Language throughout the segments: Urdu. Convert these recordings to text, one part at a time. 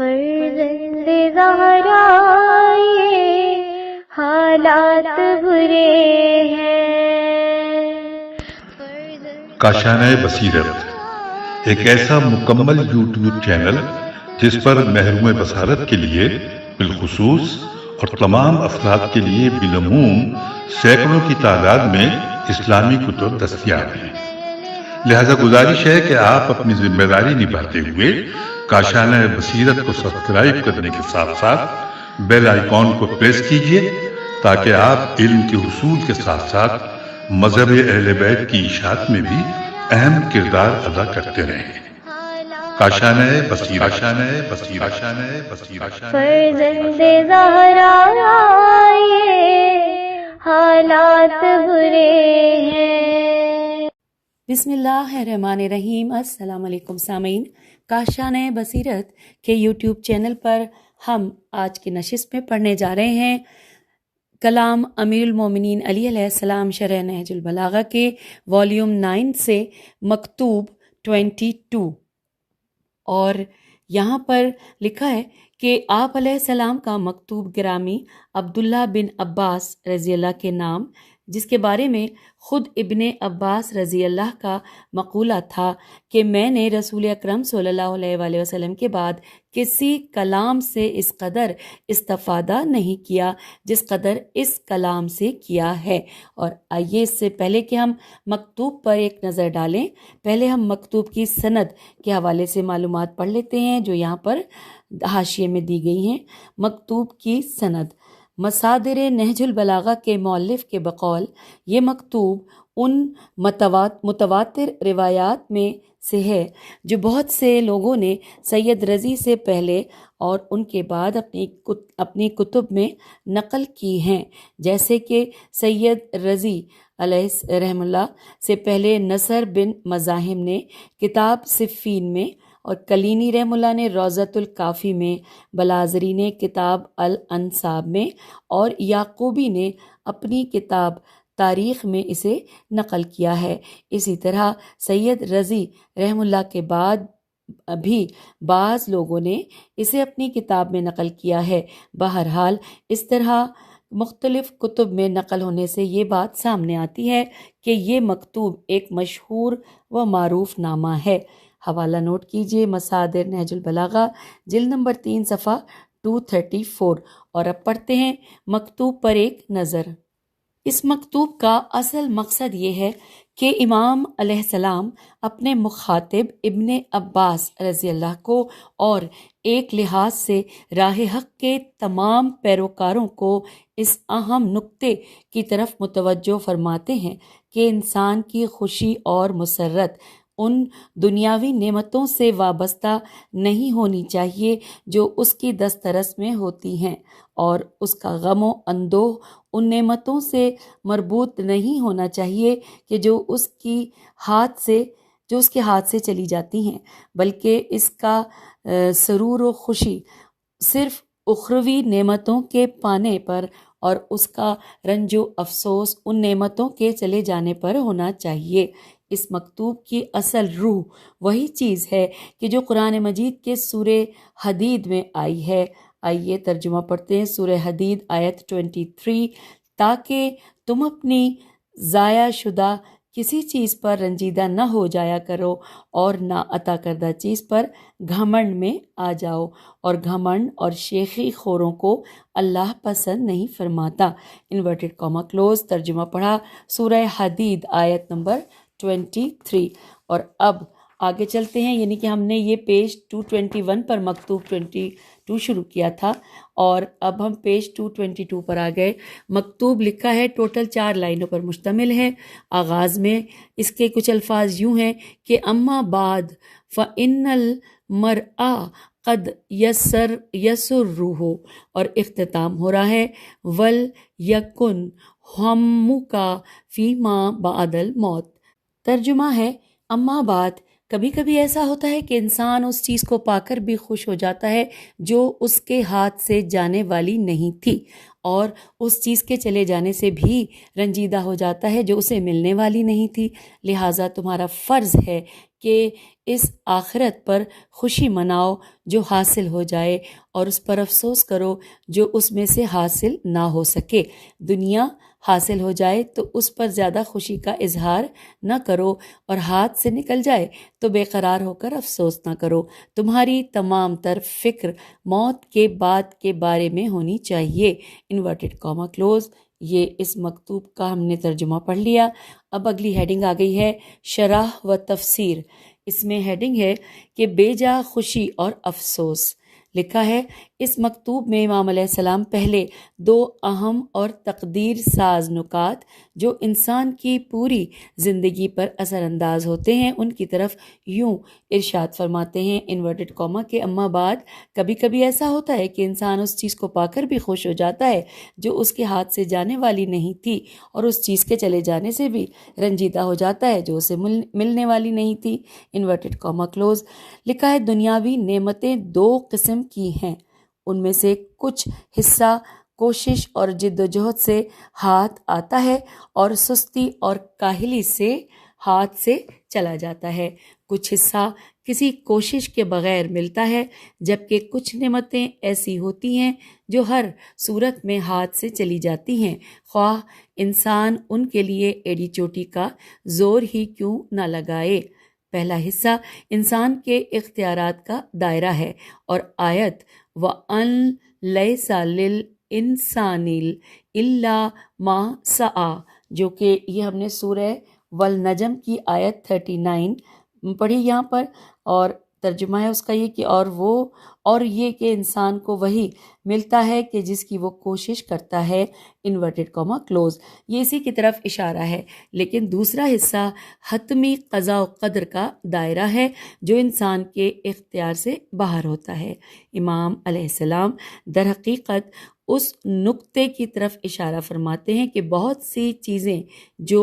فرزند زہرا یہ حالات برے ہیں۔ کاشانۂ بصیرت ایک ایسا مکمل یوٹیوب چینل جس پر محروم بصارت کے لیے بالخصوص اور تمام افراد کے لیے بالعموم سینکڑوں کی تعداد میں اسلامی کتب دستیاب ہیں۔ لہذا گزارش ہے کہ آپ اپنی ذمہ داری نبھاتے ہوئے کاشانۂ بصیرت کو سبسکرائب کرنے کے ساتھ ساتھ بیل آئیکن کو پریس کیجیے تاکہ آپ علم کے حصول کے ساتھ ساتھ مذہب اہل بیت کی اشاعت میں بھی اہم کردار ادا کرتے رہیں۔ کاشانۂ بصیرت، کاشانۂ بصیرت، کاشانۂ بصیرت۔ فرزند زہرا یہ حالات برے ہیں۔ بسم اللہ الرحمن الرحیم۔ السلام علیکم سامعین، کاشانۂ بصیرت کے یوٹیوب چینل پر ہم آج کی نشست میں پڑھنے جا رہے ہیں کلام امیر المومنین علی علیہ السلام شرح نہج البلاغہ کے والیوم 9 سے مکتوب 22، اور یہاں پر لکھا ہے کہ آپ علیہ السلام کا مکتوب گرامی عبداللہ بن عباس رضی اللہ کے نام، جس کے بارے میں خود ابن عباس رضی اللہ کا مقولہ تھا کہ میں نے رسول اکرم صلی اللہ علیہ وآلہ وسلم کے بعد کسی کلام سے اس قدر استفادہ نہیں کیا جس قدر اس کلام سے کیا ہے۔ اور آئیے اس سے پہلے کہ ہم مکتوب پر ایک نظر ڈالیں، پہلے ہم مکتوب کی سند کے حوالے سے معلومات پڑھ لیتے ہیں جو یہاں پر حاشیے میں دی گئی ہیں۔ مکتوب کی سند: مصادر نہج البلاغہ کے مؤلف کے بقول یہ مکتوب ان متواتر روایات میں سے ہے جو بہت سے لوگوں نے سید رضی سے پہلے اور ان کے بعد اپنی کتب میں نقل کی ہیں، جیسے کہ سید رضی علیہ رحم اللہ سے پہلے نصر بن مزاحم نے کتاب صفین میں، اور کلینی رحم اللہ نے روضۃ الکافی میں، بلازری نے کتاب الانصاب میں، اور یعقوبی نے اپنی کتاب تاریخ میں اسے نقل کیا ہے۔ اسی طرح سید رضی رحم اللہ کے بعد بھی بعض لوگوں نے اسے اپنی کتاب میں نقل کیا ہے۔ بہرحال اس طرح مختلف کتب میں نقل ہونے سے یہ بات سامنے آتی ہے کہ یہ مکتوب ایک مشہور و معروف نامہ ہے۔ حوالہ نوٹ کیجیے، مصادر نہج البلاغہ، جلد نمبر 3 صفحہ 234۔ اور اب پڑھتے ہیں مکتوب پر ایک نظر۔ اس مکتوب کا اصل مقصد یہ ہے کہ امام علیہ السلام اپنے مخاطب ابن عباس رضی اللہ کو اور ایک لحاظ سے راہ حق کے تمام پیروکاروں کو اس اہم نکتے کی طرف متوجہ فرماتے ہیں کہ انسان کی خوشی اور مسرت ان دنیاوی نعمتوں سے وابستہ نہیں ہونی چاہیے جو اس کی دسترس میں ہوتی ہیں، اور اس کا غم و اندوہ ان نعمتوں سے مربوط نہیں ہونا چاہیے کہ جو اس کے ہاتھ سے چلی جاتی ہیں، بلکہ اس کا سرور و خوشی صرف اخروی نعمتوں کے پانے پر اور اس کا رنج و افسوس ان نعمتوں کے چلے جانے پر ہونا چاہیے۔ اس مکتوب کی اصل روح وہی چیز ہے کہ جو قرآن مجید کے سورہ حدید میں آئی ہے۔ آئیے ترجمہ پڑھتے ہیں۔ سورہ حدید آیت 23، تاکہ تم اپنی ضائع شدہ کسی چیز پر رنجیدہ نہ ہو جایا کرو اور نہ عطا کردہ چیز پر گھمنڈ میں آ جاؤ، اور گھمنڈ اور شیخی خوروں کو اللہ پسند نہیں فرماتا۔ Inverted comma close. ترجمہ پڑھا۔ سورہ حدید آیت نمبر 23۔ اور اب آگے چلتے ہیں، یعنی کہ ہم نے یہ پیج 221 پر مکتوب 22 شروع کیا تھا، اور اب ہم پیج 222 پر آ گئے۔ مکتوب لکھا ہے، ٹوٹل 4 لائنوں پر مشتمل ہے۔ آغاز میں اس کے کچھ الفاظ یوں ہیں کہ اما بعد فإن المرء قد یسرہ، اور اختتام ہو رہا ہے وَلْيَكُنْ هَمُّكَ فِيمَا بَعْدَ الْمَوْتِ۔ ترجمہ ہے، اما بعد، کبھی کبھی ایسا ہوتا ہے کہ انسان اس چیز کو پا کر بھی خوش ہو جاتا ہے جو اس کے ہاتھ سے جانے والی نہیں تھی، اور اس چیز کے چلے جانے سے بھی رنجیدہ ہو جاتا ہے جو اسے ملنے والی نہیں تھی۔ لہٰذا تمہارا فرض ہے کہ اس آخرت پر خوشی مناؤ جو حاصل ہو جائے، اور اس پر افسوس کرو جو اس میں سے حاصل نہ ہو سکے۔ دنیا حاصل ہو جائے تو اس پر زیادہ خوشی کا اظہار نہ کرو، اور ہاتھ سے نکل جائے تو بے قرار ہو کر افسوس نہ کرو۔ تمہاری تمام تر فکر موت کے بعد کے بارے میں ہونی چاہیے۔ Inverted comma close. یہ اس مکتوب کا ہم نے ترجمہ پڑھ لیا۔ اب اگلی ہیڈنگ آ گئی ہے شرح و تفسیر۔ اس میں ہیڈنگ ہے کہ بے جا خوشی اور افسوس۔ لکھا ہے اس مکتوب میں امام علیہ السلام پہلے 2 اہم اور تقدیر ساز نکات جو انسان کی پوری زندگی پر اثر انداز ہوتے ہیں ان کی طرف یوں ارشاد فرماتے ہیں انورٹڈ کاما کے اما بعد کبھی کبھی ایسا ہوتا ہے کہ انسان اس چیز کو پا کر بھی خوش ہو جاتا ہے جو اس کے ہاتھ سے جانے والی نہیں تھی، اور اس چیز کے چلے جانے سے بھی رنجیدہ ہو جاتا ہے جو اسے ملنے والی نہیں تھی۔ Inverted comma close. لکھا ہے دنیاوی نعمتیں 2 قسم کی ہیں، ان میں سے کچھ حصہ کوشش اور جد و جہد سے ہاتھ آتا ہے اور سستی اور کاہلی سے ہاتھ سے چلا جاتا ہے۔ کچھ حصہ کسی کوشش کے بغیر ملتا ہے، جبکہ کچھ نعمتیں ایسی ہوتی ہیں جو ہر صورت میں ہاتھ سے چلی جاتی ہیں، خواہ انسان ان کے لیے ایڑی چوٹی کا زور ہی کیوں نہ لگائے۔ پہلا حصہ انسان کے اختیارات کا دائرہ ہے، اور آیت وَأَن لَيْسَ لِلْإِنسَانِ إِلَّا مَا سَعَى، جو کہ یہ ہم نے سورہ والنجم کی آیت 39 پڑھی یہاں پر، اور ترجمہ ہے اس کا یہ کہ اور یہ کہ انسان کو وہی ملتا ہے کہ جس کی وہ کوشش کرتا ہے۔ Inverted comma close. یہ اسی کی طرف اشارہ ہے، لیکن دوسرا حصہ حتمی قضاء و قدر کا دائرہ ہے جو انسان کے اختیار سے باہر ہوتا ہے۔ امام علیہ السلام در حقیقت اس نقطے کی طرف اشارہ فرماتے ہیں کہ بہت سی چیزیں جو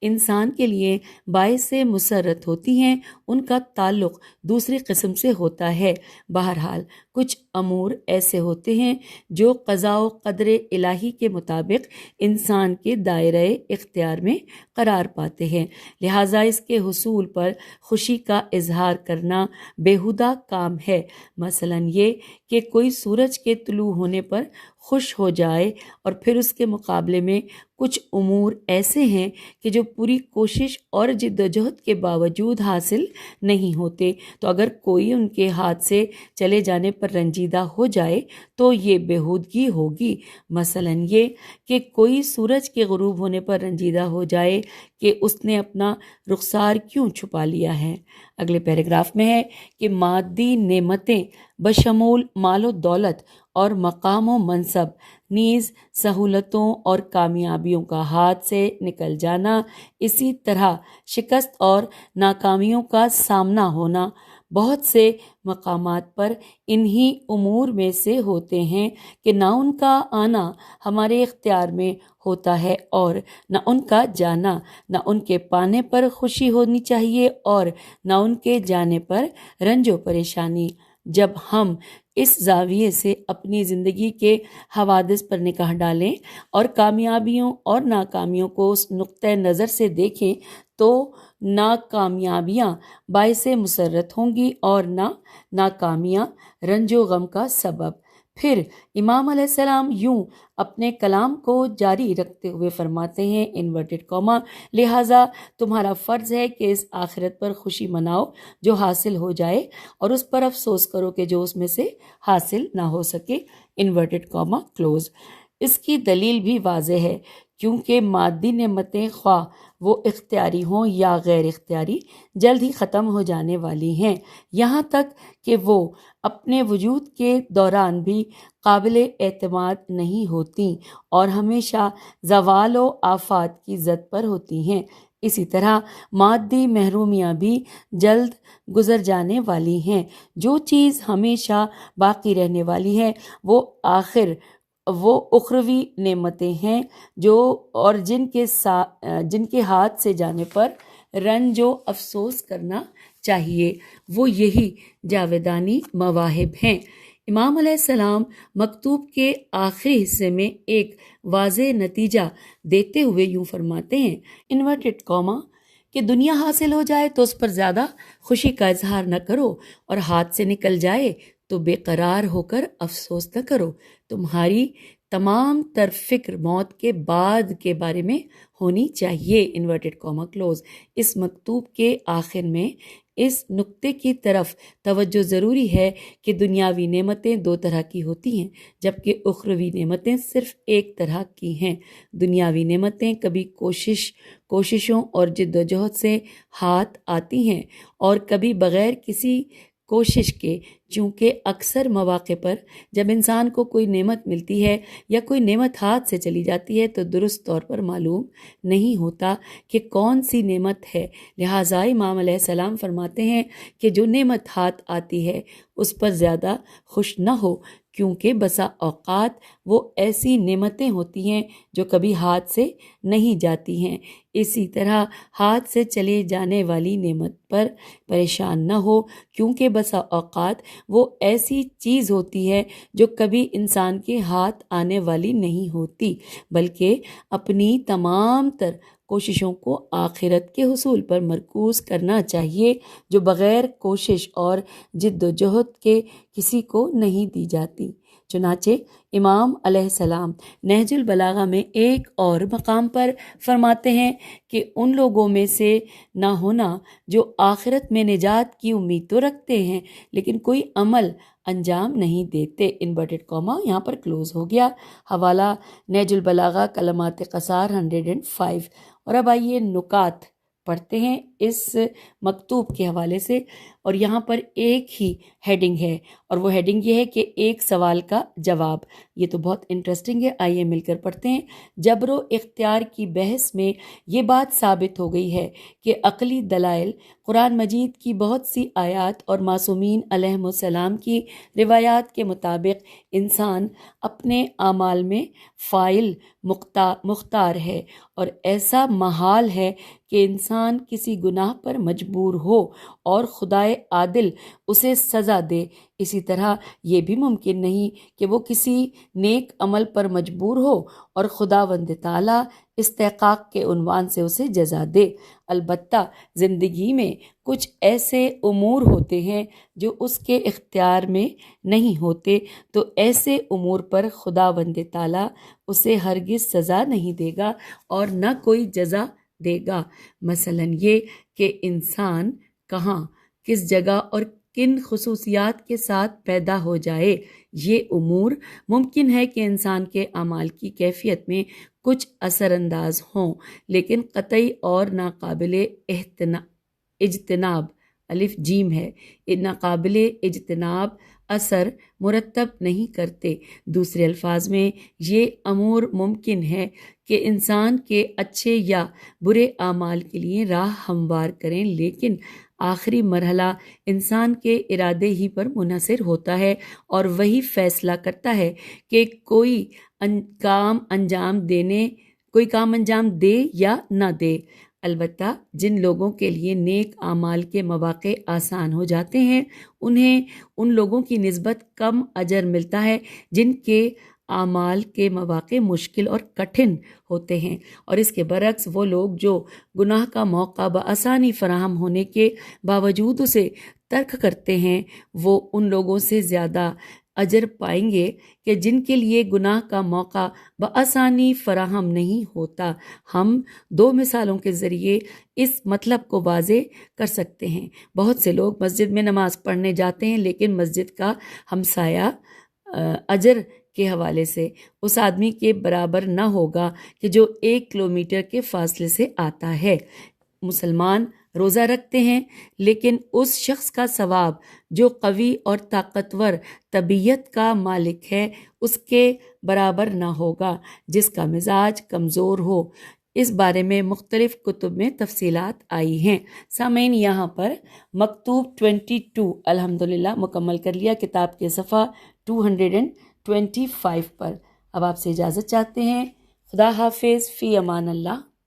انسان کے لیے باعث مسرت ہوتی ہیں ان کا تعلق دوسری قسم سے ہوتا ہے۔ بہرحال کچھ امور ایسے ہوتے ہیں جو قضاء و قدر الہی کے مطابق انسان کے دائرۂ اختیار میں قرار پاتے ہیں، لہٰذا اس کے حصول پر خوشی کا اظہار کرنا بیہودہ کام ہے۔ مثلا یہ کہ کوئی سورج کے طلوع ہونے پر خوش ہو جائے، اور پھر اس کے مقابلے میں کچھ امور ایسے ہیں کہ جو پوری کوشش اور جد و جہد کے باوجود حاصل نہیں ہوتے، تو اگر کوئی ان کے ہاتھ سے چلے جانے پر رنجیدہ ہو جائے تو یہ بیہودگی ہوگی۔ مثلا یہ کہ کوئی سورج کے غروب ہونے پر رنجیدہ ہو جائے کہ اس نے اپنا رخسار کیوں چھپا لیا ہے۔ اگلے پیراگراف میں ہے کہ مادی نعمتیں بشمول مال و دولت اور مقام و منصب نیز سہولتوں اور کامیابیوں کا ہاتھ سے نکل جانا، اسی طرح شکست اور ناکامیوں کا سامنا ہونا بہت سے مقامات پر انہی امور میں سے ہوتے ہیں کہ نہ ان کا آنا ہمارے اختیار میں ہوتا ہے اور نہ ان کا جانا۔ نہ ان کے پانے پر خوشی ہونی چاہیے اور نہ ان کے جانے پر رنج و پریشانی۔ جب ہم اس زاویے سے اپنی زندگی کے حوادث پر نگاہ ڈالیں اور کامیابیوں اور ناکامیوں کو اس نقطۂ نظر سے دیکھیں تو ناکامیابیاں باعث مسرت ہوں گی اور ناکامیاں رنج و غم کا سبب۔ پھر امام علیہ السلام یوں اپنے کلام کو جاری رکھتے ہوئے فرماتے ہیں انورٹڈ کاما، لہٰذا تمہارا فرض ہے کہ اس آخرت پر خوشی مناؤ جو حاصل ہو جائے، اور اس پر افسوس کرو کہ جو اس میں سے حاصل نہ ہو سکے۔ Inverted comma close. اس کی دلیل بھی واضح ہے، کیونکہ مادی نعمتیں خواہ وہ اختیاری ہوں یا غیر اختیاری جلد ہی ختم ہو جانے والی ہیں، یہاں تک کہ وہ اپنے وجود کے دوران بھی قابل اعتماد نہیں ہوتی اور ہمیشہ زوال و آفات کی زد پر ہوتی ہیں۔ اسی طرح مادی محرومیاں بھی جلد گزر جانے والی ہیں۔ جو چیز ہمیشہ باقی رہنے والی ہے وہ اخروی نعمتیں ہیں جو اور جن کے ہاتھ سے جانے پر رنج و افسوس کرنا چاہیے، وہ یہی جاویدانی مواہب ہیں۔ امام علیہ السلام مکتوب کے آخری حصے میں ایک واضح نتیجہ دیتے ہوئے یوں فرماتے ہیں، انورٹڈ کاما، کہ دنیا حاصل ہو جائے تو اس پر زیادہ خوشی کا اظہار نہ کرو، اور ہاتھ سے نکل جائے تو بے قرار ہو کر افسوس نہ کرو۔ تمہاری تمام تر فکر موت کے بعد کے بارے میں ہونی چاہیے، انورٹڈ کاما کلوز۔ اس مکتوب کے آخر میں اس نقطے کی طرف توجہ ضروری ہے کہ دنیاوی نعمتیں دو طرح کی ہوتی ہیں، جبکہ اخروی نعمتیں صرف ایک طرح کی ہیں۔ دنیاوی نعمتیں کبھی کوششوں اور جد و جہد سے ہاتھ آتی ہیں، اور کبھی بغیر کسی کوشش کے، چونکہ اکثر مواقع پر جب انسان کو کوئی نعمت ملتی ہے یا کوئی نعمت ہاتھ سے چلی جاتی ہے تو درست طور پر معلوم نہیں ہوتا کہ کون سی نعمت ہے۔ لہٰذا امام علیہ السلام فرماتے ہیں کہ جو نعمت ہاتھ آتی ہے اس پر زیادہ خوش نہ ہو، کیونکہ بسا اوقات وہ ایسی نعمتیں ہوتی ہیں جو کبھی ہاتھ سے نہیں جاتی ہیں۔ اسی طرح ہاتھ سے چلے جانے والی نعمت پر پریشان نہ ہو، کیونکہ بسا اوقات وہ ایسی چیز ہوتی ہے جو کبھی انسان کے ہاتھ آنے والی نہیں ہوتی، بلکہ اپنی تمام تر کوششوں کو آخرت کے حصول پر مرکوز کرنا چاہیے، جو بغیر کوشش اور جد و جہد کے کسی کو نہیں دی جاتی۔ چنانچہ امام علیہ السلام نہج البلاغہ میں ایک اور مقام پر فرماتے ہیں کہ ان لوگوں میں سے نہ ہونا جو آخرت میں نجات کی امید تو رکھتے ہیں لیکن کوئی عمل انجام نہیں دیتے، انورٹڈ کاما یہاں پر کلوز ہو گیا۔ حوالہ نہج البلاغہ کلمات قصار 105۔ اور اب آئیے نکات پڑھتے ہیں اس مکتوب کے حوالے سے، اور یہاں پر ایک ہی ہیڈنگ ہے، اور وہ ہیڈنگ یہ ہے کہ ایک سوال کا جواب۔ یہ تو بہت انٹرسٹنگ ہے، آئیے مل کر پڑھتے ہیں۔ جبر و اختیار کی بحث میں یہ بات ثابت ہو گئی ہے کہ عقلی دلائل، قرآن مجید کی بہت سی آیات اور معصومین علیہم السلام کی روایات کے مطابق انسان اپنے اعمال میں فاعل مختار ہے، اور ایسا محال ہے کہ انسان کسی گناہ پر مجبور ہو اور خدائے عادل اسے سزا دے۔ اسی طرح یہ بھی ممکن نہیں کہ وہ کسی نیک عمل پر مجبور ہو اور خداوند تعالیٰ استحقاق کے عنوان سے اسے جزا دے۔ البتہ زندگی میں کچھ ایسے امور ہوتے ہیں جو اس کے اختیار میں نہیں ہوتے، تو ایسے امور پر خداوند تعالیٰ اسے ہرگز سزا نہیں دے گا اور نہ کوئی جزا دے گا۔ مثلاً یہ کہ انسان کہاں، کس جگہ اور کن خصوصیات کے ساتھ پیدا ہو جائے، یہ امور ممکن ہے کہ انسان کے اعمال کی کیفیت میں کچھ اثر انداز ہوں، لیکن قطعی اور ناقابل اجتناب الف جیم ہے، ناقابل اجتناب اثر مرتب نہیں کرتے۔ دوسرے الفاظ میں یہ امور ممکن ہے کہ انسان کے اچھے یا برے اعمال کے لیے راہ ہموار کریں، لیکن آخری مرحلہ انسان کے ارادے ہی پر منحصر ہوتا ہے، اور وہی فیصلہ کرتا ہے کہ کوئی کام انجام دے یا نہ دے۔ البتہ جن لوگوں کے لیے نیک اعمال کے مواقع آسان ہو جاتے ہیں، انہیں ان لوگوں کی نسبت کم اجر ملتا ہے جن کے اعمال کے مواقع مشکل اور کٹھن ہوتے ہیں، اور اس کے برعکس وہ لوگ جو گناہ کا موقع بآسانی فراہم ہونے کے باوجود اسے ترک کرتے ہیں، وہ ان لوگوں سے زیادہ اجر پائیں گے کہ جن کے لیے گناہ کا موقع بآسانی فراہم نہیں ہوتا۔ ہم دو مثالوں کے ذریعے اس مطلب کو واضح کر سکتے ہیں۔ بہت سے لوگ مسجد میں نماز پڑھنے جاتے ہیں، لیکن مسجد کا ہمسایہ اجر کے حوالے سے اس آدمی کے برابر نہ ہوگا کہ جو 1 کلومیٹر کے فاصلے سے آتا ہے۔ مسلمان روزہ رکھتے ہیں، لیکن اس شخص کا ثواب جو قوی اور طاقتور طبیعت کا مالک ہے اس کے برابر نہ ہوگا جس کا مزاج کمزور ہو۔ اس بارے میں مختلف کتب میں تفصیلات آئی ہیں۔ سامعین، یہاں پر مکتوب 22 الحمدللہ مکمل کر لیا، کتاب کے صفحہ 225 پر۔ اب آپ سے اجازت چاہتے ہیں۔ خدا حافظ، فی امان اللہ۔